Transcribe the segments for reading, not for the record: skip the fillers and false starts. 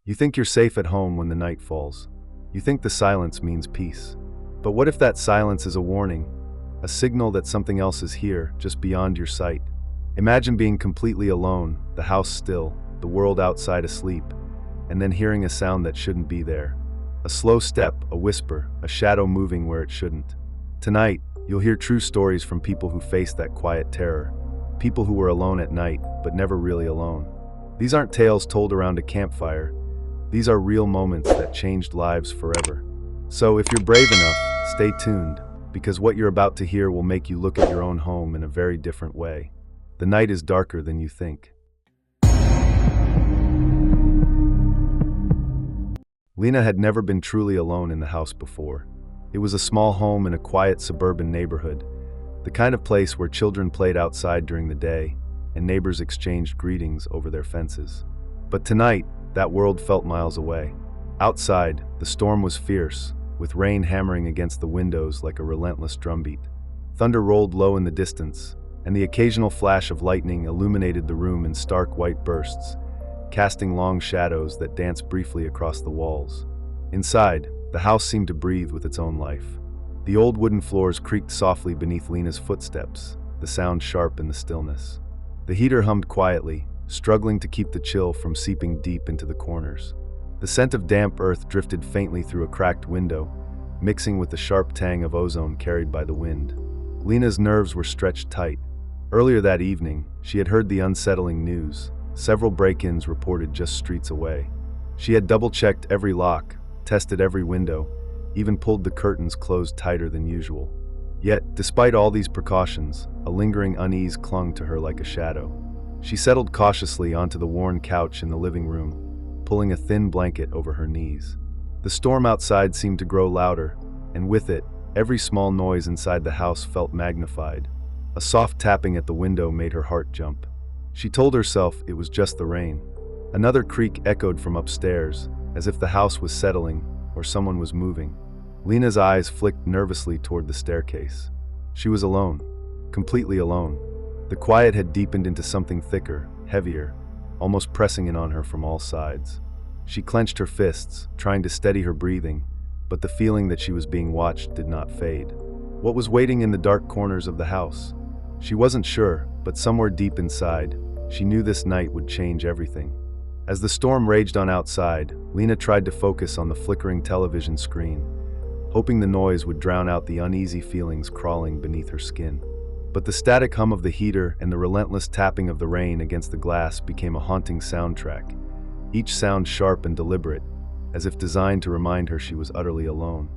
You think you're safe at home when the night falls. You think the silence means peace. But what if that silence is a warning, a signal that something else is here, just beyond your sight? Imagine being completely alone, the house still, the world outside asleep, and then hearing a sound that shouldn't be there. A slow step, a whisper, a shadow moving where it shouldn't. Tonight, you'll hear true stories from people who faced that quiet terror. People who were alone at night, but never really alone. These aren't tales told around a campfire. These are real moments that changed lives forever. So if you're brave enough, stay tuned, because what you're about to hear will make you look at your own home in a very different way. The night is darker than you think. Lena had never been truly alone in the house before. It was a small home in a quiet suburban neighborhood, the kind of place where children played outside during the day and neighbors exchanged greetings over their fences. But tonight, that world felt miles away. Outside, the storm was fierce, with rain hammering against the windows like a relentless drumbeat. Thunder rolled low in the distance, and the occasional flash of lightning illuminated the room in stark white bursts, casting long shadows that danced briefly across the walls. Inside, the house seemed to breathe with its own life. The old wooden floors creaked softly beneath Lena's footsteps, the sound sharp in the stillness. The heater hummed quietly, struggling to keep the chill from seeping deep into the corners. The scent of damp earth drifted faintly through a cracked window, mixing with the sharp tang of ozone carried by the wind. Lena's nerves were stretched tight. Earlier that evening, she had heard the unsettling news. Several break-ins reported just streets away. She had double-checked every lock, tested every window, even pulled the curtains closed tighter than usual. Yet, despite all these precautions, a lingering unease clung to her like a shadow. She settled cautiously onto the worn couch in the living room, pulling a thin blanket over her knees. The storm outside seemed to grow louder, and with it, every small noise inside the house felt magnified. A soft tapping at the window made her heart jump. She told herself it was just the rain. Another creak echoed from upstairs, as if the house was settling or someone was moving. Lena's eyes flicked nervously toward the staircase. She was alone, completely alone. The quiet had deepened into something thicker, heavier, almost pressing in on her from all sides. She clenched her fists, trying to steady her breathing, but the feeling that she was being watched did not fade. What was waiting in the dark corners of the house? She wasn't sure, but somewhere deep inside, she knew this night would change everything. As the storm raged on outside, Lena tried to focus on the flickering television screen, hoping the noise would drown out the uneasy feelings crawling beneath her skin. But the static hum of the heater and the relentless tapping of the rain against the glass became a haunting soundtrack, each sound sharp and deliberate, as if designed to remind her she was utterly alone.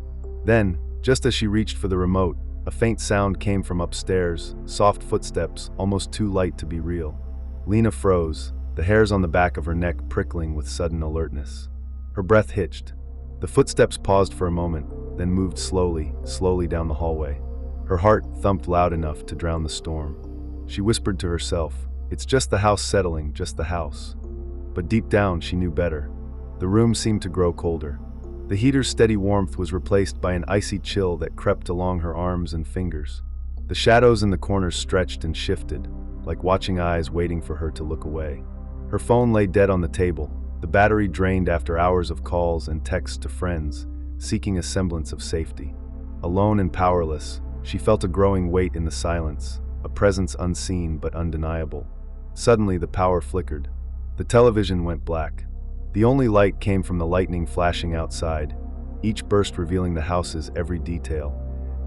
Then, just as she reached for the remote, a faint sound came from upstairs, soft footsteps, almost too light to be real. Lena froze, the hairs on the back of her neck prickling with sudden alertness. Her breath hitched. The footsteps paused for a moment, then moved slowly down the hallway. Her heart thumped loud enough to drown the storm. She whispered to herself, "It's just the house settling, just the house." But deep down, she knew better. The room seemed to grow colder. The heater's steady warmth was replaced by an icy chill that crept along her arms and fingers. The shadows in the corners stretched and shifted, like watching eyes waiting for her to look away. Her phone lay dead on the table, the battery drained after hours of calls and texts to friends, seeking a semblance of safety. Alone and powerless, she felt a growing weight in the silence, a presence unseen but undeniable. Suddenly, the power flickered. The television went black. The only light came from the lightning flashing outside, each burst revealing the house's every detail,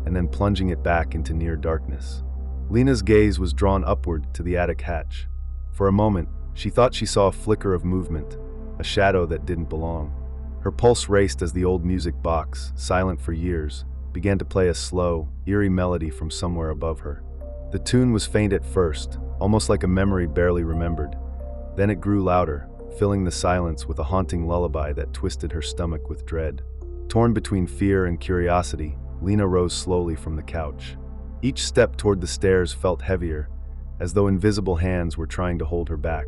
and then plunging it back into near darkness. Lena's gaze was drawn upward to the attic hatch. For a moment, she thought she saw a flicker of movement, a shadow that didn't belong. Her pulse raced as the old music box, silent for years, began to play a slow, eerie melody from somewhere above her. The tune was faint at first, almost like a memory barely remembered. Then it grew louder, filling the silence with a haunting lullaby that twisted her stomach with dread. Torn between fear and curiosity, Lena rose slowly from the couch. Each step toward the stairs felt heavier, as though invisible hands were trying to hold her back.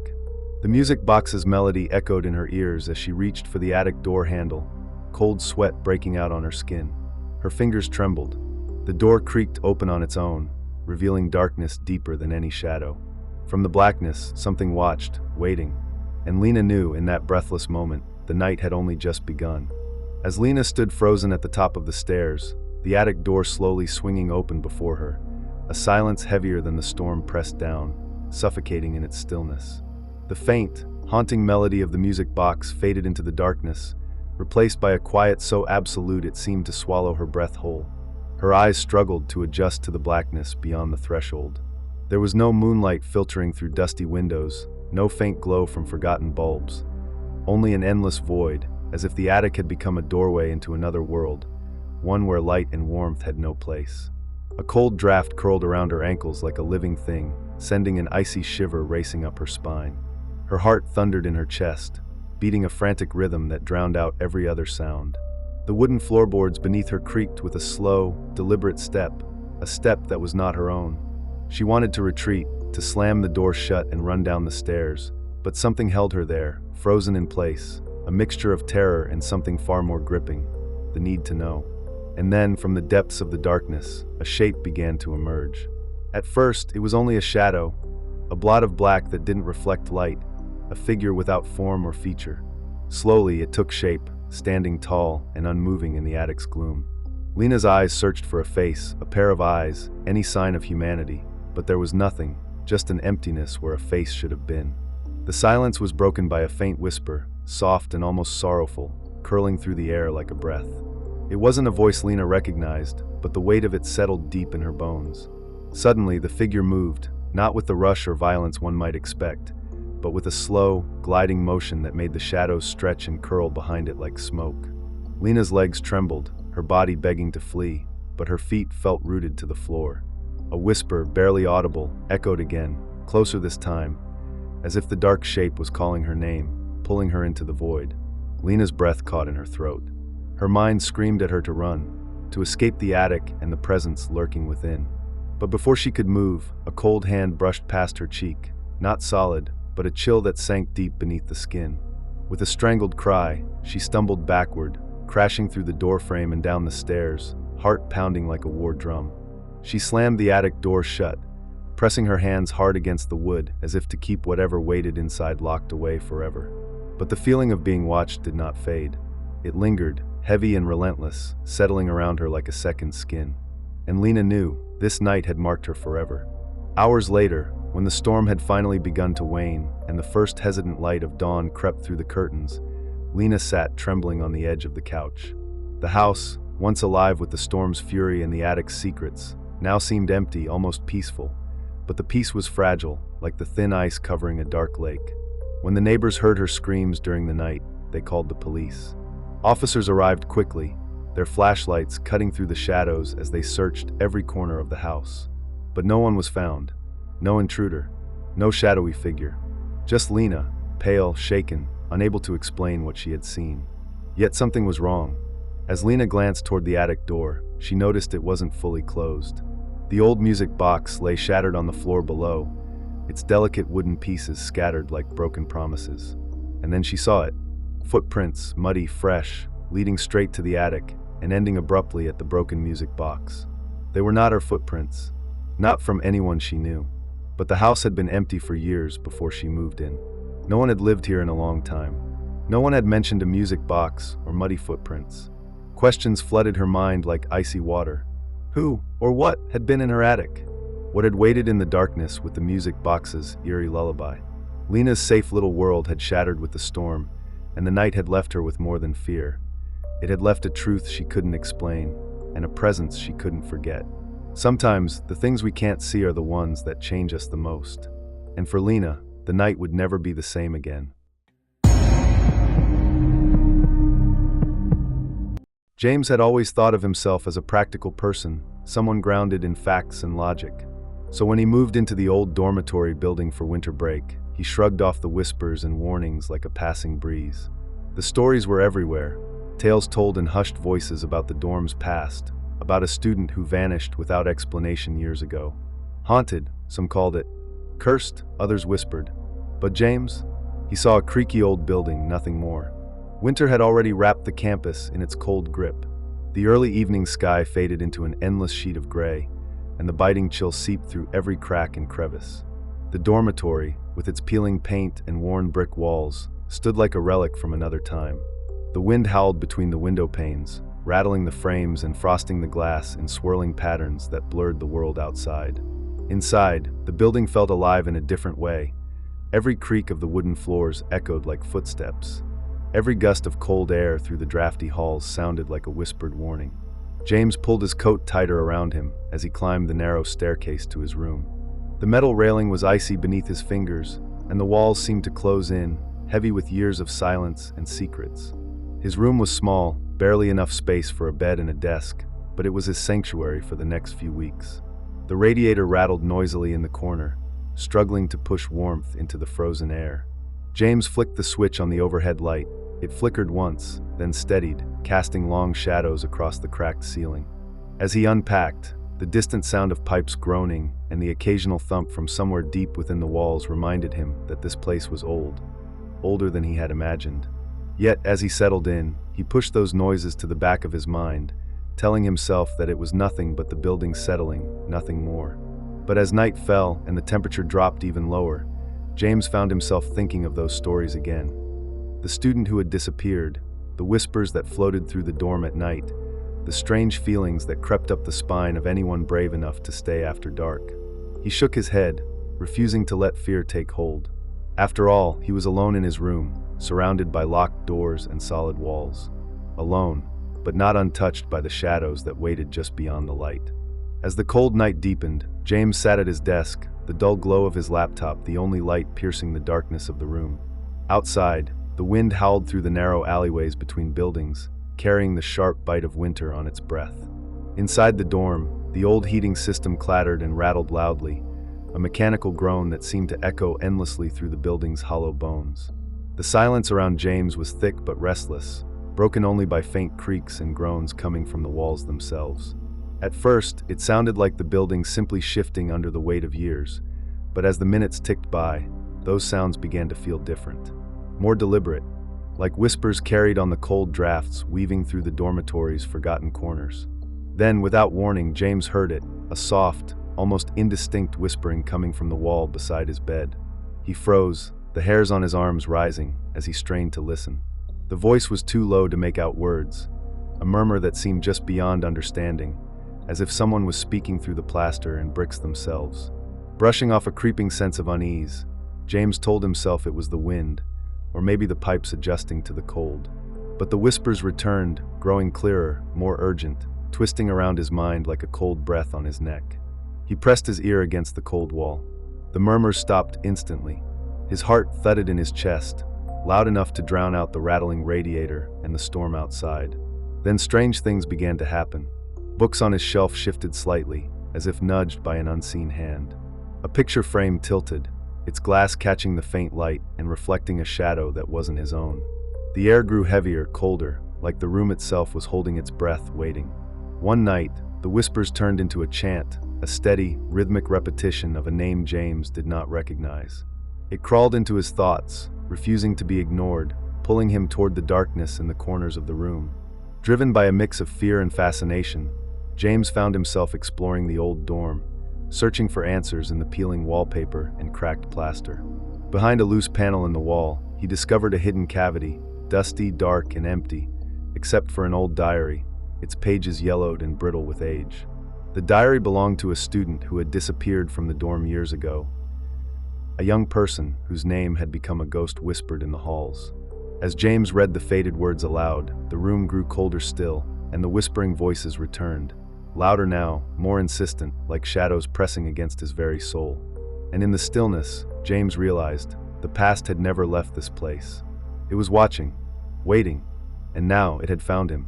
The music box's melody echoed in her ears as she reached for the attic door handle, cold sweat breaking out on her skin. Her fingers trembled. The door creaked open on its own, revealing darkness deeper than any shadow. From the blackness, something watched, waiting, and Lena knew in that breathless moment the night had only just begun. As Lena stood frozen at the top of the stairs, the attic door slowly swinging open before her, a silence heavier than the storm pressed down, suffocating in its stillness. The faint, haunting melody of the music box faded into the darkness, replaced by a quiet so absolute it seemed to swallow her breath whole. Her eyes struggled to adjust to the blackness beyond the threshold. There was no moonlight filtering through dusty windows, no faint glow from forgotten bulbs. Only an endless void, as if the attic had become a doorway into another world, one where light and warmth had no place. A cold draft curled around her ankles like a living thing, sending an icy shiver racing up her spine. Her heart thundered in her chest, beating a frantic rhythm that drowned out every other sound. The wooden floorboards beneath her creaked with a slow, deliberate step, a step that was not her own. She wanted to retreat, to slam the door shut and run down the stairs, but something held her there, frozen in place, a mixture of terror and something far more gripping, the need to know. And then, from the depths of the darkness, a shape began to emerge. At first, it was only a shadow, a blot of black that didn't reflect light, a figure without form or feature. Slowly, it took shape, standing tall and unmoving in the attic's gloom. Lena's eyes searched for a face, a pair of eyes, any sign of humanity, but there was nothing, just an emptiness where a face should have been. The silence was broken by a faint whisper, soft and almost sorrowful, curling through the air like a breath. It wasn't a voice Lena recognized, but the weight of it settled deep in her bones. Suddenly, the figure moved, not with the rush or violence one might expect, but with a slow, gliding motion that made the shadows stretch and curl behind it like smoke. Lena's legs trembled, her body begging to flee, but her feet felt rooted to the floor. A whisper, barely audible, echoed again, closer this time, as if the dark shape was calling her name, pulling her into the void. Lena's breath caught in her throat. Her mind screamed at her to run, to escape the attic and the presence lurking within. But before she could move, a cold hand brushed past her cheek, not solid, but a chill that sank deep beneath the skin. With a strangled cry, she stumbled backward, crashing through the doorframe and down the stairs, heart pounding like a war drum. She slammed the attic door shut, pressing her hands hard against the wood as if to keep whatever waited inside locked away forever. But the feeling of being watched did not fade. It lingered, heavy and relentless, settling around her like a second skin. And Lena knew this night had marked her forever. Hours later, when the storm had finally begun to wane and the first hesitant light of dawn crept through the curtains, Lena sat trembling on the edge of the couch. The house, once alive with the storm's fury and the attic's secrets, now seemed empty, almost peaceful. But the peace was fragile, like the thin ice covering a dark lake. When the neighbors heard her screams during the night, they called the police. Officers arrived quickly, their flashlights cutting through the shadows as they searched every corner of the house. But no one was found. No intruder, no shadowy figure. Just Lena, pale, shaken, unable to explain what she had seen. Yet something was wrong. As Lena glanced toward the attic door, she noticed it wasn't fully closed. The old music box lay shattered on the floor below, its delicate wooden pieces scattered like broken promises. And then she saw it. Footprints, muddy, fresh, leading straight to the attic and ending abruptly at the broken music box. They were not her footprints, not from anyone she knew. But the house had been empty for years before she moved in. No one had lived here in a long time. No one had mentioned a music box or muddy footprints. Questions flooded her mind like icy water. Who or what had been in her attic? What had waited in the darkness with the music box's eerie lullaby? Lena's safe little world had shattered with the storm, and the night had left her with more than fear. It had left a truth she couldn't explain, and a presence she couldn't forget. Sometimes, the things we can't see are the ones that change us the most. And for Lena, the night would never be the same again. James had always thought of himself as a practical person, someone grounded in facts and logic. So when he moved into the old dormitory building for winter break, he shrugged off the whispers and warnings like a passing breeze. The stories were everywhere, tales told in hushed voices about the dorm's past, about a student who vanished without explanation years ago. Haunted, some called it. Cursed, others whispered. But James? He saw a creaky old building, nothing more. Winter had already wrapped the campus in its cold grip. The early evening sky faded into an endless sheet of gray, and the biting chill seeped through every crack and crevice. The dormitory, with its peeling paint and worn brick walls, stood like a relic from another time. The wind howled between the window panes, rattling the frames and frosting the glass in swirling patterns that blurred the world outside. Inside, the building felt alive in a different way. Every creak of the wooden floors echoed like footsteps. Every gust of cold air through the drafty halls sounded like a whispered warning. James pulled his coat tighter around him as he climbed the narrow staircase to his room. The metal railing was icy beneath his fingers, and the walls seemed to close in, heavy with years of silence and secrets. His room was small, barely enough space for a bed and a desk, but it was his sanctuary for the next few weeks. The radiator rattled noisily in the corner, struggling to push warmth into the frozen air. James flicked the switch on the overhead light. It flickered once, then steadied, casting long shadows across the cracked ceiling. As he unpacked, the distant sound of pipes groaning and the occasional thump from somewhere deep within the walls reminded him that this place was old, older than he had imagined. Yet, as he settled in, he pushed those noises to the back of his mind, telling himself that it was nothing but the building settling, nothing more. But as night fell and the temperature dropped even lower, James found himself thinking of those stories again. The student who had disappeared, the whispers that floated through the dorm at night, the strange feelings that crept up the spine of anyone brave enough to stay after dark. He shook his head, refusing to let fear take hold. After all, he was alone in his room, surrounded by locked doors and solid walls. Alone, but not untouched by the shadows that waited just beyond the light. As the cold night deepened, James sat at his desk, the dull glow of his laptop the only light piercing the darkness of the room. Outside, the wind howled through the narrow alleyways between buildings, carrying the sharp bite of winter on its breath. Inside the dorm, the old heating system clattered and rattled loudly, a mechanical groan that seemed to echo endlessly through the building's hollow bones. The silence around James was thick but restless, broken only by faint creaks and groans coming from the walls themselves. At first, it sounded like the building simply shifting under the weight of years, but as the minutes ticked by, those sounds began to feel different. More deliberate, like whispers carried on the cold drafts weaving through the dormitory's forgotten corners. Then, without warning, James heard it, a soft, almost indistinct whispering coming from the wall beside his bed. He froze, the hairs on his arms rising as he strained to listen. The voice was too low to make out words, a murmur that seemed just beyond understanding, as if someone was speaking through the plaster and bricks themselves. Brushing off a creeping sense of unease, James told himself it was the wind, or maybe the pipes adjusting to the cold. But the whispers returned, growing clearer, more urgent, twisting around his mind like a cold breath on his neck. He pressed his ear against the cold wall. The murmurs stopped instantly. His heart thudded in his chest, loud enough to drown out the rattling radiator and the storm outside. Then strange things began to happen. Books on his shelf shifted slightly, as if nudged by an unseen hand. A picture frame tilted, its glass catching the faint light and reflecting a shadow that wasn't his own. The air grew heavier, colder, like the room itself was holding its breath, waiting. One night, the whispers turned into a chant, a steady, rhythmic repetition of a name James did not recognize. It crawled into his thoughts, refusing to be ignored, pulling him toward the darkness in the corners of the room. Driven by a mix of fear and fascination, James found himself exploring the old dorm, searching for answers in the peeling wallpaper and cracked plaster. Behind a loose panel in the wall, he discovered a hidden cavity, dusty, dark, and empty, except for an old diary, its pages yellowed and brittle with age. The diary belonged to a student who had disappeared from the dorm years ago, a young person whose name had become a ghost whispered in the halls. As James read the faded words aloud, the room grew colder still, and the whispering voices returned. Louder now, more insistent, like shadows pressing against his very soul. And in the stillness, James realized the past had never left this place. It was watching, waiting, and now it had found him.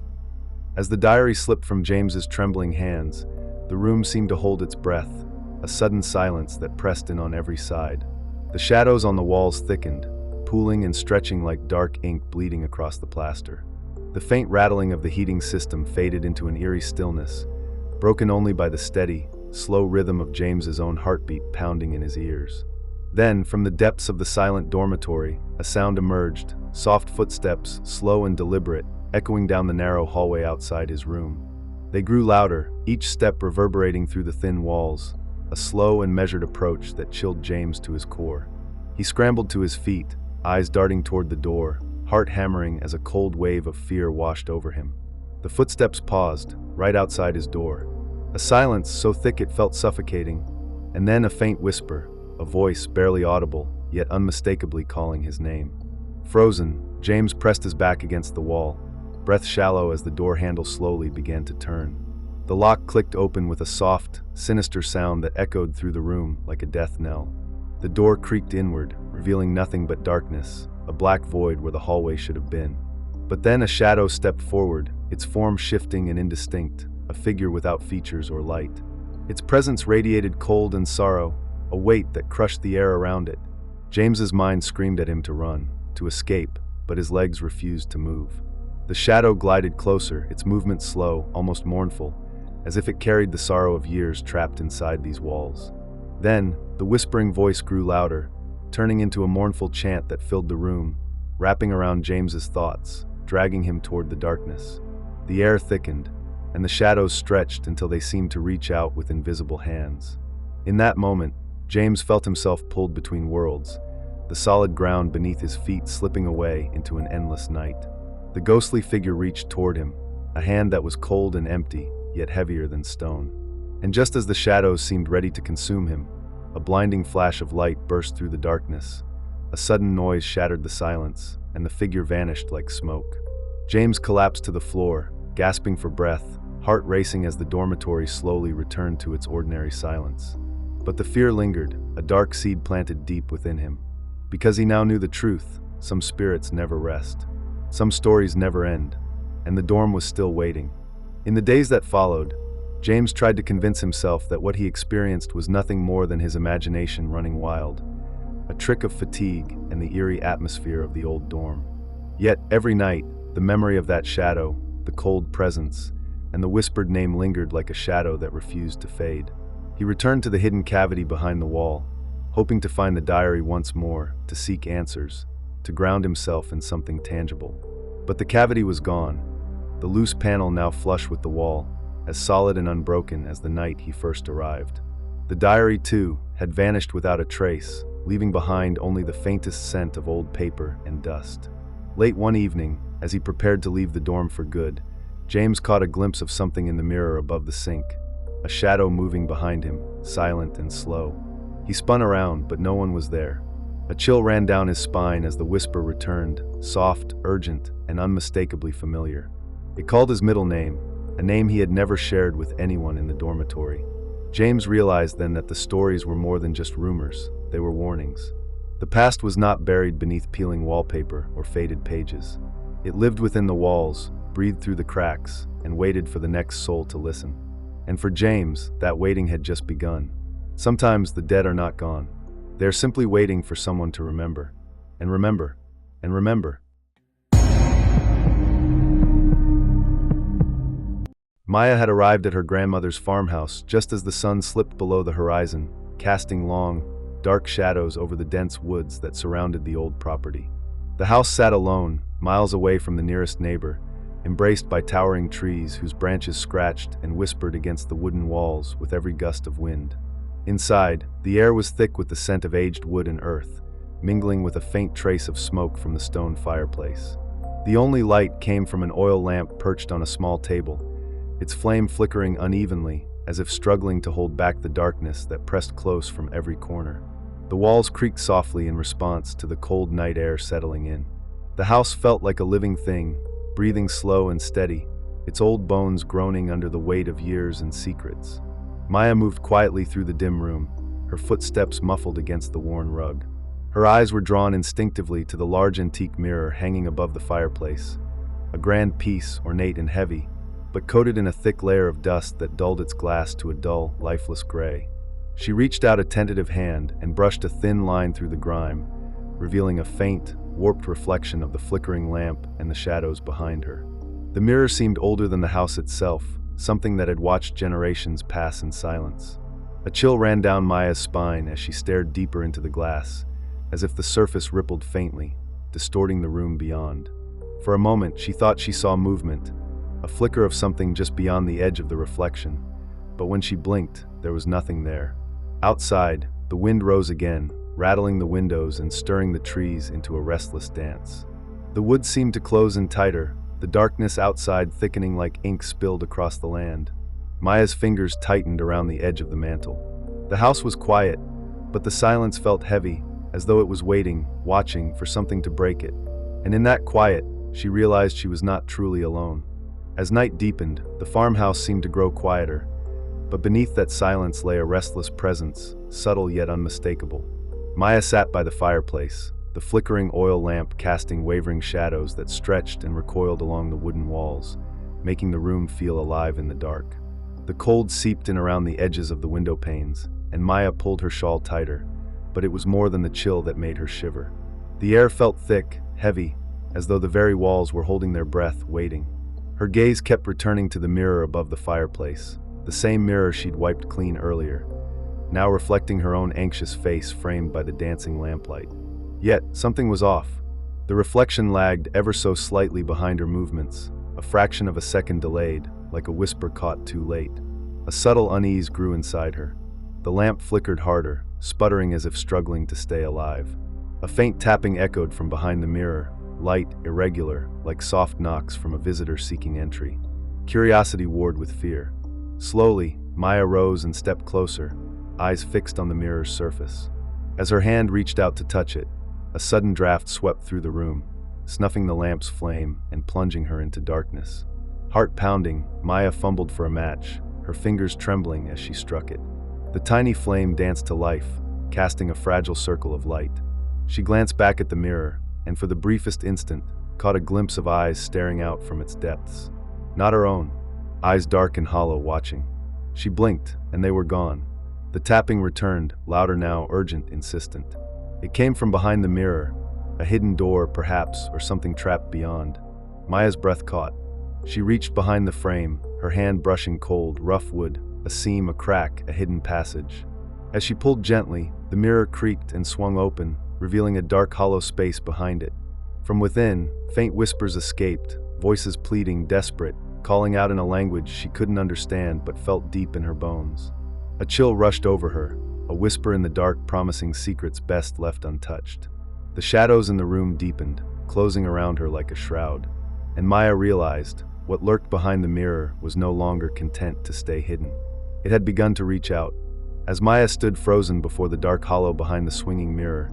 As the diary slipped from James's trembling hands, the room seemed to hold its breath, a sudden silence that pressed in on every side. The shadows on the walls thickened, pooling and stretching like dark ink bleeding across the plaster. The faint rattling of the heating system faded into an eerie stillness, broken only by the steady, slow rhythm of James's own heartbeat pounding in his ears. Then, from the depths of the silent dormitory, a sound emerged, soft footsteps, slow and deliberate, echoing down the narrow hallway outside his room. They grew louder, each step reverberating through the thin walls, a slow and measured approach that chilled James to his core. He scrambled to his feet, eyes darting toward the door, heart hammering as a cold wave of fear washed over him. The footsteps paused, right outside his door. A silence so thick it felt suffocating, and then a faint whisper, a voice barely audible, yet unmistakably calling his name. Frozen, James pressed his back against the wall, breath shallow as the door handle slowly began to turn. The lock clicked open with a soft, sinister sound that echoed through the room like a death knell. The door creaked inward, revealing nothing but darkness, a black void where the hallway should have been. But then a shadow stepped forward, its form shifting and indistinct, a figure without features or light. Its presence radiated cold and sorrow, a weight that crushed the air around it. James's mind screamed at him to run, to escape, but his legs refused to move. The shadow glided closer, its movement slow, almost mournful, as if it carried the sorrow of years trapped inside these walls. Then, the whispering voice grew louder, turning into a mournful chant that filled the room, wrapping around James's thoughts, dragging him toward the darkness. The air thickened, and the shadows stretched until they seemed to reach out with invisible hands. In that moment, James felt himself pulled between worlds, the solid ground beneath his feet slipping away into an endless night. The ghostly figure reached toward him, a hand that was cold and empty, yet heavier than stone. And just as the shadows seemed ready to consume him, a blinding flash of light burst through the darkness. A sudden noise shattered the silence, and the figure vanished like smoke. James collapsed to the floor, gasping for breath, heart racing as the dormitory slowly returned to its ordinary silence. But the fear lingered, a dark seed planted deep within him. Because he now knew the truth, some spirits never rest. Some stories never end, and the dorm was still waiting. In the days that followed, James tried to convince himself that what he experienced was nothing more than his imagination running wild, a trick of fatigue and the eerie atmosphere of the old dorm. Yet, every night, the memory of that shadow, the cold presence, and the whispered name lingered like a shadow that refused to fade. He returned to the hidden cavity behind the wall, hoping to find the diary once more, to seek answers, to ground himself in something tangible. But the cavity was gone, the loose panel now flush with the wall, as solid and unbroken as the night he first arrived. The diary, too, had vanished without a trace, leaving behind only the faintest scent of old paper and dust. Late one evening, as he prepared to leave the dorm for good, James caught a glimpse of something in the mirror above the sink, a shadow moving behind him, silent and slow. He spun around, but no one was there. A chill ran down his spine as the whisper returned, soft, urgent, and unmistakably familiar. It called his middle name, a name he had never shared with anyone in the dormitory. James realized then that the stories were more than just rumors, they were warnings. The past was not buried beneath peeling wallpaper or faded pages. It lived within the walls, breathed through the cracks, and waited for the next soul to listen. And for James, that waiting had just begun. Sometimes the dead are not gone. They are simply waiting for someone to remember. And remember. And remember. Maya had arrived at her grandmother's farmhouse just as the sun slipped below the horizon, casting long, dark shadows over the dense woods that surrounded the old property. The house sat alone, miles away from the nearest neighbor, embraced by towering trees whose branches scratched and whispered against the wooden walls with every gust of wind. Inside, the air was thick with the scent of aged wood and earth, mingling with a faint trace of smoke from the stone fireplace. The only light came from an oil lamp perched on a small table, its flame flickering unevenly, as if struggling to hold back the darkness that pressed close from every corner. The walls creaked softly in response to the cold night air settling in. The house felt like a living thing, breathing slow and steady, its old bones groaning under the weight of years and secrets. Maya moved quietly through the dim room, her footsteps muffled against the worn rug. Her eyes were drawn instinctively to the large antique mirror hanging above the fireplace, a grand piece, ornate and heavy, but coated in a thick layer of dust that dulled its glass to a dull, lifeless gray. She reached out a tentative hand and brushed a thin line through the grime, revealing a faint, warped reflection of the flickering lamp and the shadows behind her. The mirror seemed older than the house itself, something that had watched generations pass in silence. A chill ran down Maya's spine as she stared deeper into the glass, as if the surface rippled faintly, distorting the room beyond. For a moment, she thought she saw movement, a flicker of something just beyond the edge of the reflection, but when she blinked, there was nothing there. Outside, the wind rose again, rattling the windows and stirring the trees into a restless dance. The woods seemed to close in tighter, the darkness outside thickening like ink spilled across the land. Maya's fingers tightened around the edge of the mantel. The house was quiet, but the silence felt heavy, as though it was waiting, watching for something to break it. And in that quiet, she realized she was not truly alone. As night deepened, the farmhouse seemed to grow quieter, but beneath that silence lay a restless presence, subtle yet unmistakable. Maya sat by the fireplace, the flickering oil lamp casting wavering shadows that stretched and recoiled along the wooden walls, making the room feel alive in the dark. The cold seeped in around the edges of the window panes, and Maya pulled her shawl tighter, but it was more than the chill that made her shiver. The air felt thick, heavy, as though the very walls were holding their breath, waiting. Her gaze kept returning to the mirror above the fireplace, the same mirror she'd wiped clean earlier, now reflecting her own anxious face framed by the dancing lamplight. Yet, something was off. The reflection lagged ever so slightly behind her movements, a fraction of a second delayed, like a whisper caught too late. A subtle unease grew inside her. The lamp flickered harder, sputtering as if struggling to stay alive. A faint tapping echoed from behind the mirror, light, irregular, like soft knocks from a visitor seeking entry. Curiosity warred with fear. Slowly, Maya rose and stepped closer, eyes fixed on the mirror's surface. As her hand reached out to touch it, a sudden draft swept through the room, snuffing the lamp's flame and plunging her into darkness. Heart pounding, Maya fumbled for a match, her fingers trembling as she struck it. The tiny flame danced to life, casting a fragile circle of light. She glanced back at the mirror, and for the briefest instant, caught a glimpse of eyes staring out from its depths. Not her own, eyes dark and hollow watching. She blinked, and they were gone. The tapping returned, louder now, urgent, insistent. It came from behind the mirror, a hidden door, perhaps, or something trapped beyond. Maya's breath caught. She reached behind the frame, her hand brushing cold, rough wood, a seam, a crack, a hidden passage. As she pulled gently, the mirror creaked and swung open, revealing a dark, hollow space behind it. From within, faint whispers escaped, voices pleading, desperate, calling out in a language she couldn't understand but felt deep in her bones. A chill rushed over her, a whisper in the dark promising secrets best left untouched. The shadows in the room deepened, closing around her like a shroud, and Maya realized what lurked behind the mirror was no longer content to stay hidden. It had begun to reach out. As Maya stood frozen before the dark hollow behind the swinging mirror,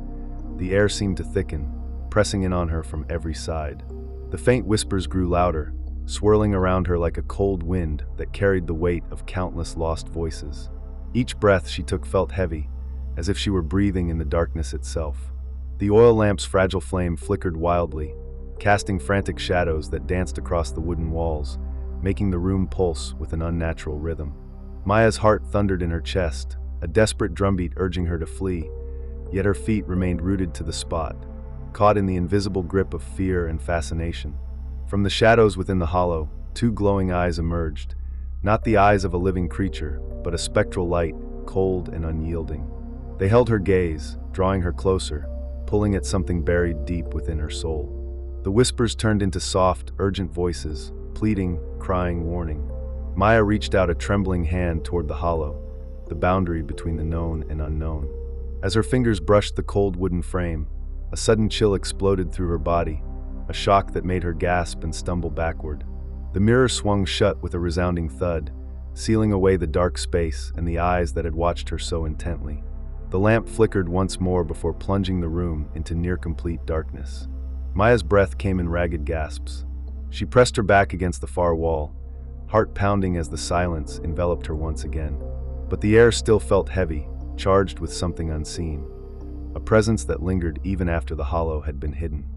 the air seemed to thicken, pressing in on her from every side. The faint whispers grew louder, swirling around her like a cold wind that carried the weight of countless lost voices. Each breath she took felt heavy, as if she were breathing in the darkness itself. The oil lamp's fragile flame flickered wildly, casting frantic shadows that danced across the wooden walls, making the room pulse with an unnatural rhythm. Maya's heart thundered in her chest, a desperate drumbeat urging her to flee, yet her feet remained rooted to the spot, caught in the invisible grip of fear and fascination. From the shadows within the hollow, two glowing eyes emerged, not the eyes of a living creature, but a spectral light, cold and unyielding. They held her gaze, drawing her closer, pulling at something buried deep within her soul. The whispers turned into soft, urgent voices, pleading, crying, warning. Maya reached out a trembling hand toward the hollow, the boundary between the known and unknown. As her fingers brushed the cold wooden frame, a sudden chill exploded through her body, a shock that made her gasp and stumble backward. The mirror swung shut with a resounding thud, sealing away the dark space and the eyes that had watched her so intently. The lamp flickered once more before plunging the room into near-complete darkness. Maya's breath came in ragged gasps. She pressed her back against the far wall, heart pounding as the silence enveloped her once again. But the air still felt heavy, charged with something unseen, a presence that lingered even after the hollow had been hidden.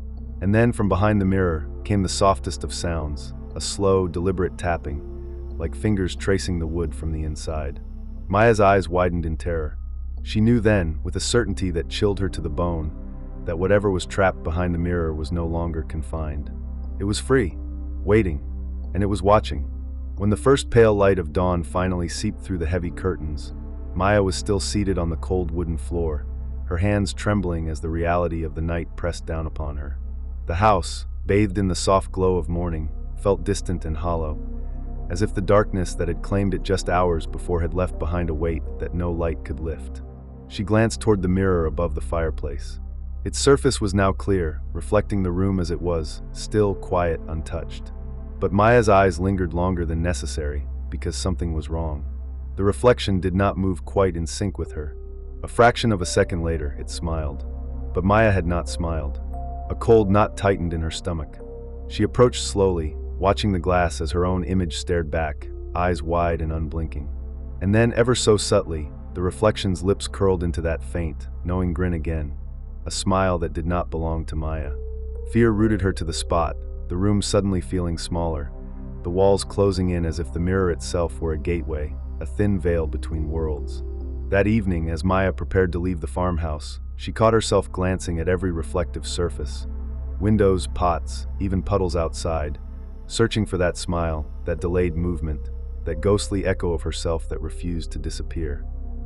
And then from behind the mirror came the softest of sounds, a slow, deliberate tapping, like fingers tracing the wood from the inside. Maya's eyes widened in terror. She knew then, with a certainty that chilled her to the bone, that whatever was trapped behind the mirror was no longer confined. It was free, waiting, and it was watching. When the first pale light of dawn finally seeped through the heavy curtains, Maya was still seated on the cold wooden floor, her hands trembling as the reality of the night pressed down upon her. The house, bathed in the soft glow of morning, felt distant and hollow, as if the darkness that had claimed it just hours before had left behind a weight that no light could lift. She glanced toward the mirror above the fireplace. Its surface was now clear, reflecting the room as it was, still, quiet, untouched. But Maya's eyes lingered longer than necessary, because something was wrong. The reflection did not move quite in sync with her. A fraction of a second later, it smiled. But Maya had not smiled. A cold knot tightened in her stomach. She approached slowly, watching the glass as her own image stared back, eyes wide and unblinking. And then, ever so subtly, the reflection's lips curled into that faint, knowing grin again, a smile that did not belong to Maya. Fear rooted her to the spot, the room suddenly feeling smaller, the walls closing in as if the mirror itself were a gateway, a thin veil between worlds. That evening, as Maya prepared to leave the farmhouse, she caught herself glancing at every reflective surface. Windows, pots, even puddles outside, searching for that smile, that delayed movement, that ghostly echo of herself that refused to disappear.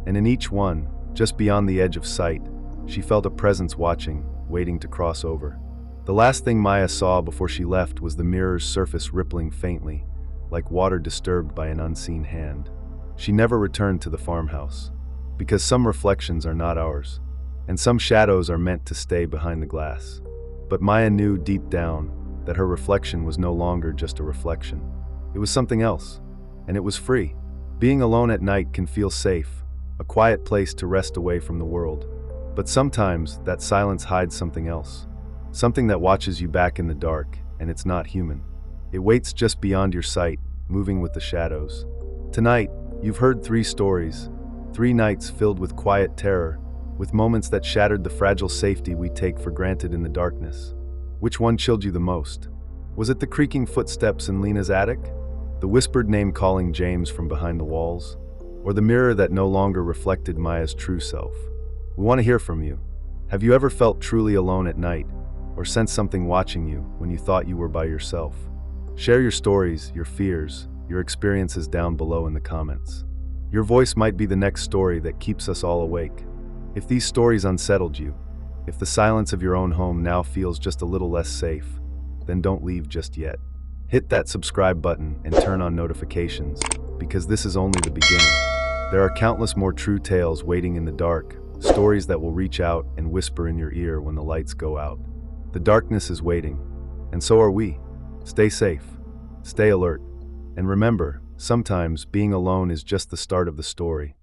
And in each one, just beyond the edge of sight, she felt a presence watching, waiting to cross over. The last thing Maya saw before she left was the mirror's surface rippling faintly, like water disturbed by an unseen hand. She never returned to the farmhouse, because some reflections are not ours, and some shadows are meant to stay behind the glass. But Maya knew deep down that her reflection was no longer just a reflection. It was something else, and it was free. Being alone at night can feel safe, a quiet place to rest away from the world. But sometimes that silence hides something else, something that watches you back in the dark, and it's not human. It waits just beyond your sight, moving with the shadows. Tonight, you've heard 3 stories, 3 nights filled with quiet terror, with moments that shattered the fragile safety we take for granted in the darkness. Which one chilled you the most? Was it the creaking footsteps in Lena's attic? The whispered name calling James from behind the walls? Or the mirror that no longer reflected Maya's true self? We want to hear from you. Have you ever felt truly alone at night, or sensed something watching you when you thought you were by yourself? Share your stories, your fears, your experiences down below in the comments. Your voice might be the next story that keeps us all awake. If these stories unsettled you, if the silence of your own home now feels just a little less safe, then don't leave just yet. Hit that subscribe button and turn on notifications, because this is only the beginning. There are countless more true tales waiting in the dark, stories that will reach out and whisper in your ear when the lights go out. The darkness is waiting, and so are we. Stay safe, stay alert, and remember, sometimes being alone is just the start of the story.